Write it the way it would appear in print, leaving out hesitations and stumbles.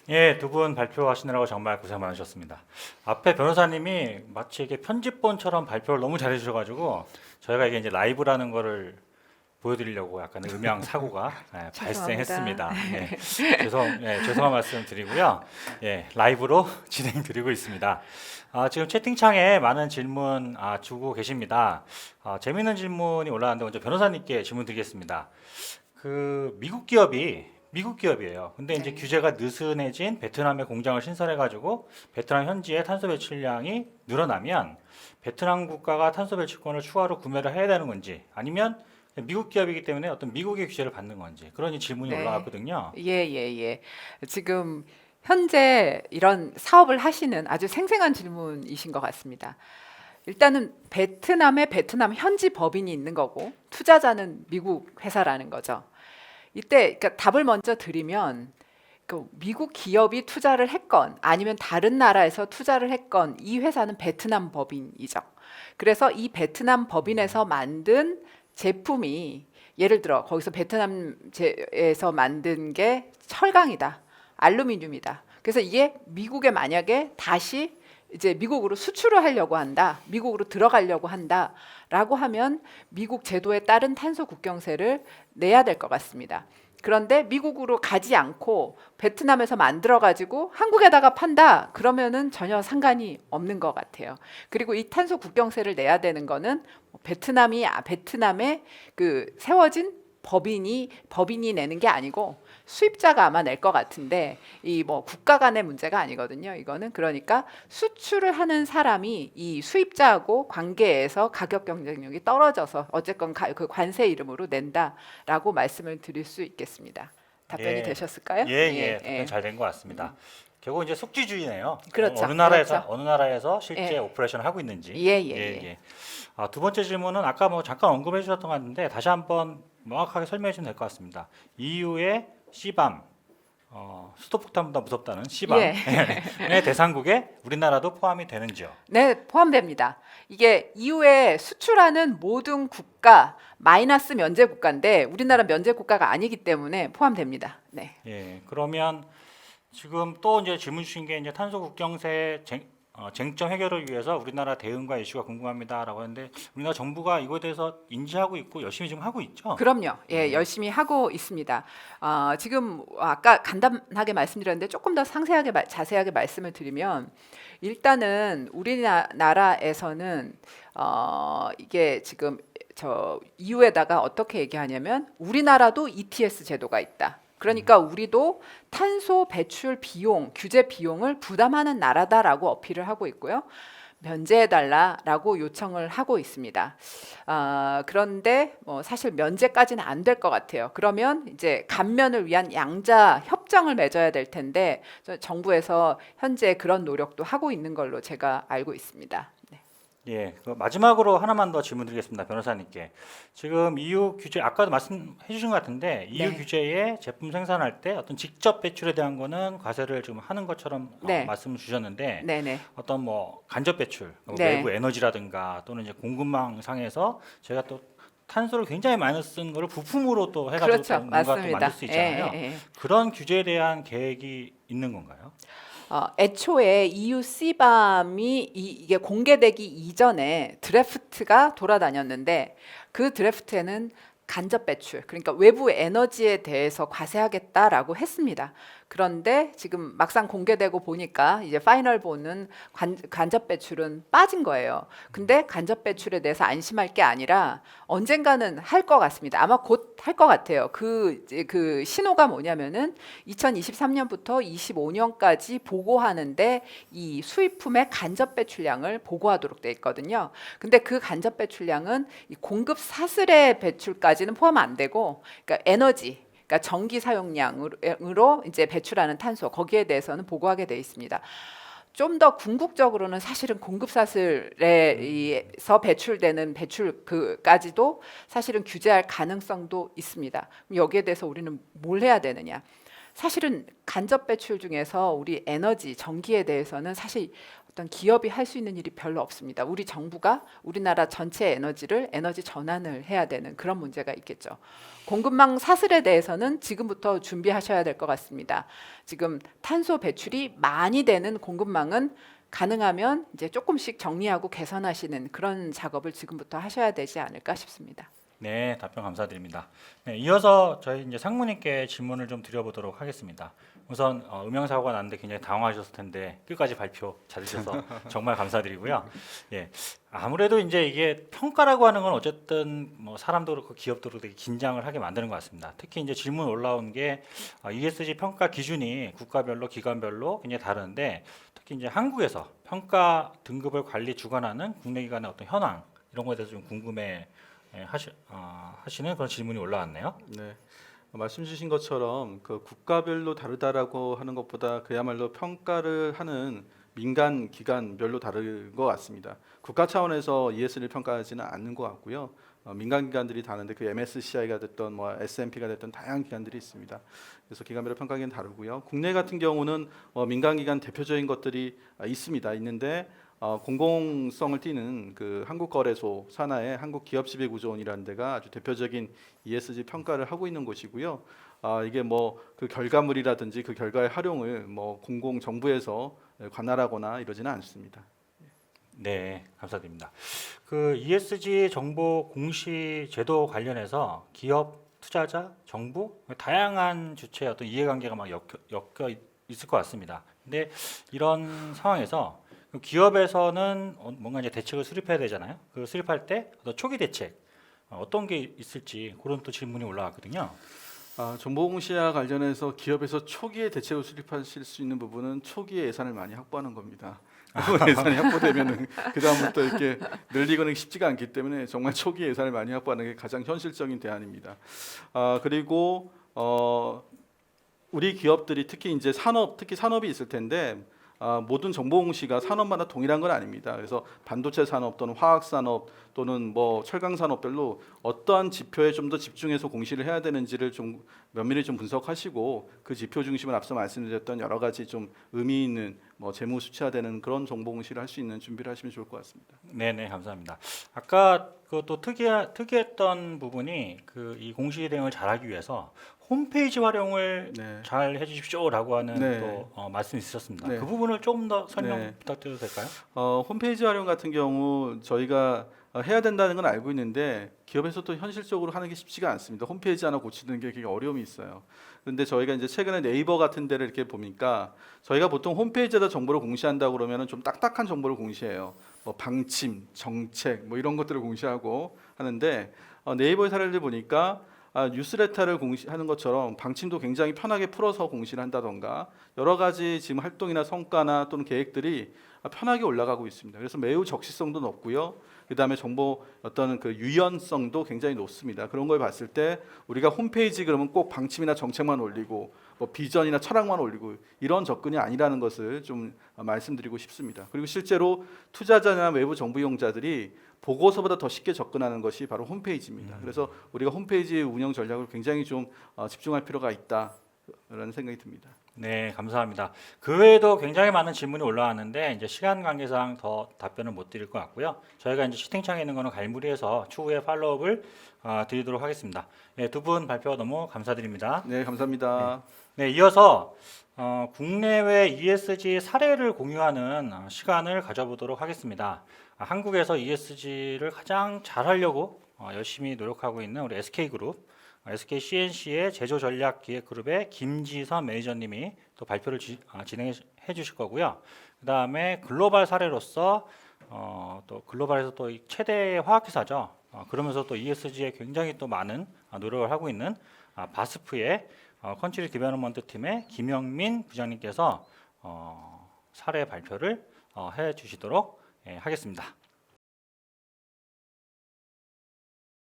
예, 두 분 발표하시느라고 정말 고생 많으셨습니다. 앞에 변호사님이 마치 이게 편집본처럼 발표를 너무 잘해주셔가지고 저희가 이게 이제 라이브라는 거를 보여드리려고 약간 음향 사고가 죄송합니다. 발생했습니다. 죄송한 말씀 드리고요. 라이브로 진행드리고 있습니다. 지금 채팅창에 많은 질문 주고 계십니다. 재미있는 질문이 올라왔는데 먼저 변호사님께 질문 드리겠습니다. 미국 기업이에요. 근데 이제 네. 규제가 느슨해진 베트남에 공장을 신설해가지고 베트남 현지의 탄소 배출량이 늘어나면 베트남 국가가 탄소 배출권을 추가로 구매를 해야 되는 건지 아니면 미국 기업이기 때문에 어떤 미국의 규제를 받는 건지 그런 이 질문이 네. 올라왔거든요. 예. 지금 현재 이런 사업을 하시는 아주 생생한 질문이신 것 같습니다. 일단은 베트남에 베트남 현지 법인이 있는 거고 투자자는 미국 회사라는 거죠. 이때 그러니까 답을 먼저 드리면 그 미국 기업이 투자를 했건 아니면 다른 나라에서 투자를 했건 이 회사는 베트남 법인이죠. 그래서 이 베트남 법인에서 만든 제품이 예를 들어 거기서 베트남에서 만든 게 철강이다, 알루미늄이다. 그래서 이게 미국에 만약에 다시 이제 미국으로 수출을 하려고 한다, 미국으로 들어가려고 한다라고 하면 미국 제도에 따른 탄소 국경세를 내야 될 것 같습니다. 그런데 미국으로 가지 않고 베트남에서 만들어 가지고 한국에다가 판다 그러면은 전혀 상관이 없는 것 같아요. 그리고 이 탄소 국경세를 내야 되는 거는 베트남에 그 세워진 법인이 내는 게 아니고 수입자가 아마 낼 것 같은데 이 뭐 국가 간의 문제가 아니거든요. 이거는 그러니까 수출을 하는 사람이 이 수입자하고 관계에서 가격 경쟁력이 떨어져서 어쨌건 그 관세 이름으로 낸다라고 말씀을 드릴 수 있겠습니다. 답변이 예, 되셨을까요? 답변 잘 된 것 같습니다. 결국 이제 숙지주의네요. 그렇죠. 어느 나라에서 실제 예. 오퍼레이션을 하고 있는지. 예. 두 번째 질문은 아까 뭐 잠깐 언급해 주셨던 것 같은데 다시 한번 명확하게 설명해 주시면 될 것 같습니다. EU의 시밤, 수도폭탄보다 무섭다는 예. 시밤의 대상국에 우리나라도 포함이 되는지요? 네, 포함됩니다. 이게 이후에 수출하는 모든 국가 마이너스 면제 국가인데 우리나라 면제 국가가 아니기 때문에 포함됩니다. 네. 예, 그러면 지금 또 이제 질문 주신 게 이제 탄소 국경세 쟁점 해결을 위해서 우리나라 대응과 이슈가 궁금합니다라고 하는데 우리나라 정부가 이거에 대해서 인지하고 있고 열심히 지금 하고 있죠? 그럼요. 예, 열심히 하고 있습니다. 지금 아까 간단하게 말씀드렸는데 조금 더 상세하게 자세하게 말씀을 드리면 일단은 우리나라에서는 이게 지금 저 EU에다가 어떻게 얘기하냐면 우리나라도 ETS 제도가 있다. 그러니까 우리도 탄소 배출 비용, 규제 비용을 부담하는 나라다라고 어필을 하고 있고요. 면제해달라라고 요청을 하고 있습니다. 그런데 뭐 사실 면제까지는 안 될 것 같아요. 그러면 이제 감면을 위한 양자 협정을 맺어야 될 텐데 정부에서 현재 그런 노력도 하고 있는 걸로 제가 알고 있습니다. 네. 예, 마지막으로 하나만 더 질문드리겠습니다, 변호사님께. 지금 EU 규제 아까도 말씀해 주신 것 같은데 EU 네. 규제에 제품 생산할 때 어떤 직접 배출에 대한 거는 과세를 지금 하는 것처럼 네. 말씀을 주셨는데 네네. 어떤 뭐 간접 배출, 네. 외부 에너지라든가 또는 이제 공급망 상에서 제가 또 탄소를 굉장히 많이 쓴 거를 부품으로 또 해가지고 그렇죠. 또 뭔가 또 맞습니다. 만들 수 있잖아요. 예. 그런 규제에 대한 계획이 있는 건가요? 애초에 EU CBAM이 이게 공개되기 이전에 드래프트가 돌아다녔는데 그 드래프트에는 간접 배출, 그러니까 외부 에너지에 대해서 과세하겠다라고 했습니다. 그런데 지금 막상 공개되고 보니까 이제 파이널 보는 간접 배출은 빠진 거예요. 근데 간접 배출에 대해서 안심할 게 아니라 언젠가는 할 것 같습니다. 아마 곧 할 것 같아요. 그 신호가 뭐냐면은 2023년부터 25년까지 보고하는데 이 수입품의 간접 배출량을 보고하도록 돼 있거든요. 근데 그 간접 배출량은 이 공급 사슬의 배출까지는 포함 안 되고, 그러니까 에너지, 그러니까 전기 사용량으로 이제 배출하는 탄소 거기에 대해서는 보고하게 돼 있습니다. 좀 더 궁극적으로는 사실은 공급 사슬에서 배출되는 배출 그까지도 사실은 규제할 가능성도 있습니다. 그럼 여기에 대해서 우리는 뭘 해야 되느냐? 사실은 간접 배출 중에서 우리 에너지, 전기에 대해서는 사실 어떤 기업이 할 수 있는 일이 별로 없습니다. 우리 정부가 우리나라 전체 에너지를 에너지 전환을 해야 되는 그런 문제가 있겠죠. 공급망 사슬에 대해서는 지금부터 준비하셔야 될 것 같습니다. 지금 탄소 배출이 많이 되는 공급망은 가능하면 이제 조금씩 정리하고 개선하시는 그런 작업을 지금부터 하셔야 되지 않을까 싶습니다. 네, 답변 감사드립니다. 네, 이어서 저희 이제 상무님께 질문을 좀 드려보도록 하겠습니다. 우선 음영 사고가 났는데 굉장히 당황하셨을 텐데 끝까지 발표 잘해주셔서 정말 감사드리고요. 예, 아무래도 이제 이게 평가라고 하는 건 어쨌든 뭐 사람도 그렇고 기업도 그렇고 되게 긴장을 하게 만드는 것 같습니다. 특히 이제 질문 올라온 게 ESG 평가 기준이 국가별로 기관별로 굉장히 다른데 특히 이제 한국에서 평가 등급을 관리 주관하는 국내 기관의 어떤 현황 이런 거에 대해서 좀 궁금해. 하시는 그런 질문이 올라왔네요. 네. 말씀 주신 것처럼 그 국가별로 다르다라고 하는 것보다 그야말로 평가를 하는 민간 기관별로 다른 것 같습니다. 국가 차원에서 ESG를 평가하지는 않는 것 같고요. 민간 기관들이 다른데 그 MSCI가 됐던 뭐 S&P가 됐던 다양한 기관들이 있습니다. 그래서 기관별로 평가하기는 다르고요. 국내 같은 경우는 민간 기관 대표적인 것들이 있는데 공공성을 띠는 그 한국거래소 산하의 한국기업지배구조원이라는 데가 아주 대표적인 ESG 평가를 하고 있는 곳이고요. 이게 뭐 그 결과물이라든지 그 결과의 활용을 뭐 공공 정부에서 관할하거나 이러지는 않습니다. 네, 감사드립니다. 그 ESG 정보 공시 제도 관련해서 기업, 투자자, 정부 다양한 주체의 어떤 이해관계가 막 엮여 있을 것 같습니다. 근데 이런 상황에서 기업에서는 뭔가 이제 대책을 수립해야 되잖아요. 그 수립할 때 어떤 초기 대책 어떤 게 있을지 그런 또 질문이 올라왔거든요. 정보공시와 관련해서 기업에서 초기에 대책을 수립하실 수 있는 부분은 초기에 예산을 많이 확보하는 겁니다. 예산이 확보되면은 그 다음부터 이렇게 늘리고는 쉽지가 않기 때문에 정말 초기에 예산을 많이 확보하는 게 가장 현실적인 대안입니다. 그리고 우리 기업들이 특히 이제 산업이 있을 텐데 모든 정보 공시가 산업마다 동일한 건 아닙니다. 그래서 반도체 산업 또는 화학 산업 또는 뭐 철강 산업별로 어떠한 지표에 좀 더 집중해서 공시를 해야 되는지를 좀 면밀히 좀 분석하시고 그 지표 중심을 앞서 말씀드렸던 여러 가지 좀 의미 있는 뭐 재무 수치화되는 그런 정보 공시를 할 수 있는 준비를 하시면 좋을 것 같습니다. 네, 감사합니다. 아까 그또 특이했던 부분이 그 이 공시 대응을 잘하기 위해서 홈페이지 활용을 네. 잘 해주십시오라고 하는 네. 또 말씀이 있으셨습니다. 네. 그 부분을 조금 더 설명 네. 부탁드려도 될까요? 홈페이지 활용 같은 경우 저희가 해야 된다는 건 알고 있는데 기업에서도 현실적으로 하는 게 쉽지가 않습니다. 홈페이지 하나 고치는 게 되게 어려움이 있어요. 그런데 저희가 이제 최근에 네이버 같은 데를 이렇게 보니까 저희가 보통 홈페이지에다 정보를 공시한다고 그러면은 좀 딱딱한 정보를 공시해요. 뭐 방침, 정책 뭐 이런 것들을 공시하고 하는데 네이버의 사례를 보니까 뉴스레터를 공시하는 것처럼 방침도 굉장히 편하게 풀어서 공시를 한다던가 여러 가지 지금 활동이나 성과나 또는 계획들이 편하게 올라가고 있습니다. 그래서 매우 적시성도 높고요. 그다음에 정보 어떤 그 유연성도 굉장히 높습니다. 그런 걸 봤을 때 우리가 홈페이지 그러면 꼭 방침이나 정책만 올리고 뭐 비전이나 철학만 올리고 이런 접근이 아니라는 것을 좀 말씀드리고 싶습니다. 그리고 실제로 투자자나 외부 정부 이용자들이 보고서보다 더 쉽게 접근하는 것이 바로 홈페이지입니다. 그래서 우리가 홈페이지 운영 전략을 굉장히 좀 집중할 필요가 있다라는 생각이 듭니다. 네, 감사합니다. 그 외에도 굉장히 많은 질문이 올라왔는데 이제 시간 관계상 더 답변을 못 드릴 것 같고요. 저희가 이제 채팅창에 있는 거는 갈무리해서 추후에 팔로우업을 드리도록 하겠습니다. 네, 두 분 발표 너무 감사드립니다. 네, 감사합니다. 네, 이어서 국내외 ESG 사례를 공유하는 시간을 가져보도록 하겠습니다. 한국에서 ESG를 가장 잘하려고 열심히 노력하고 있는 우리 SK그룹, SK CNC의 제조 전략 기획 그룹의 김지선 매니저님이 또 발표를 진행해 주실 거고요. 그다음에 글로벌 사례로서 또 글로벌에서 또 최대 화학회사죠. 그러면서 또 ESG에 굉장히 또 많은 노력을 하고 있는 바스프의 컨트리 디벨롭먼트 팀의 김영민 부장님께서 사례 발표를 해 주시도록 하겠습니다.